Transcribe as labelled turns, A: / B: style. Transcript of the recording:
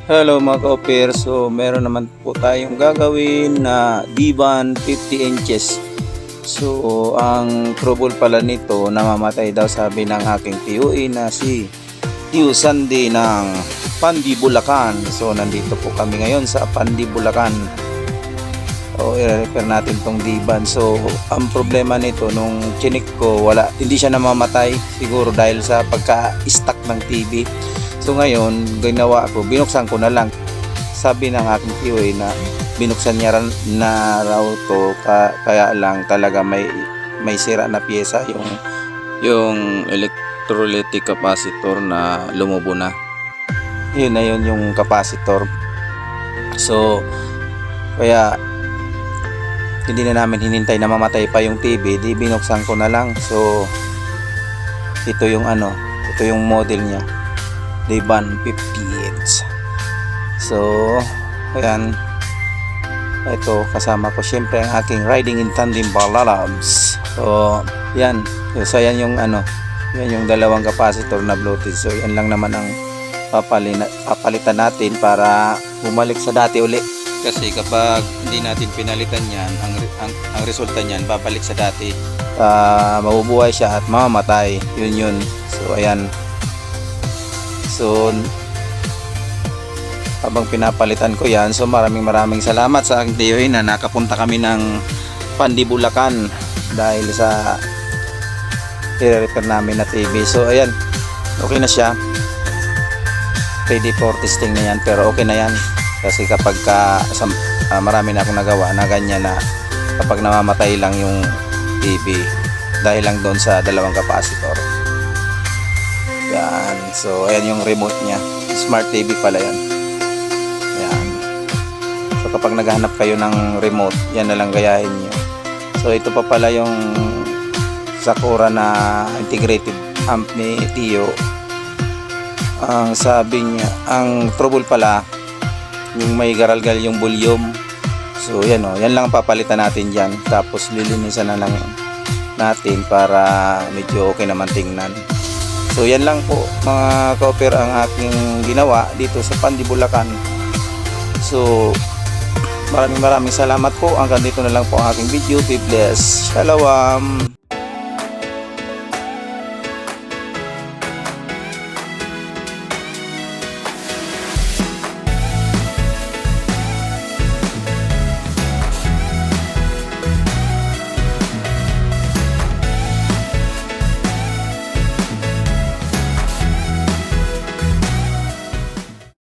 A: Hello mga ka-opir, so meron naman po tayong gagawin na divan 50 inches. So ang trouble pala nito, namamatay daw sabi ng aking PUE na si Tio Sandy ng Pandi Bulacan. So nandito po kami ngayon sa Pandi Bulacan. O i-repair natin tong divan. So ang problema nito nung chinik ko, hindi siya namamatay siguro dahil sa pagka-stuck ng TV. So ngayon, ginawa ko, binuksan ko na lang. Sabi ng aking POA na binuksan niya na raw to, kaya lang talaga may sira na pyesa yung electrolytic capacitor na lumubo na. Yun na yun yung capacitor. So kaya hindi na namin hinintay na mamatay pa yung TV, di binuksan ko na lang. So ito yung model niya, Divan 50 So ayan, ito kasama ko syempre ang aking riding in tandem Balalabs. So yan, so yan yung yan yung dalawang capacitor na Bluetooth. So yan lang naman ang papalitan natin para bumalik sa dati uli. Kasi kapag hindi natin pinalitan yan, ang resulta niyan babalik sa dati. Mabubuhay siya at mamamatay. Yun. So ayan. So habang pinapalitan ko yan, so maraming salamat sa aking tiyoy na nakapunta kami ng Pandi Bulacan dahil sa i-repair namin na TV. So ayan, okay na siya, ready for testing na yan, pero okay na yan kasi kapag marami na akong nagawa na ganyan na kapag namamatay lang yung TV dahil lang doon sa dalawang capacitor. Yan. So ayan yung remote nya, smart TV pala yan. Yan. So kapag naghahanap kayo ng remote, yan na lang gayahin nyo. So ito pa pala yung Sakura na integrated amp ni Tio. Ang sabi niya, ang trouble pala yung may garalgal yung volume. So yan yan lang papalitan natin dyan, tapos lilinisan na lang natin para medyo okay naman tingnan. So yan lang po mga ka-opir ang aking ginawa dito sa Pandi Bulacan. So maraming salamat po. Hanggang dito na lang po ang aking video. Be blessed. Shalom.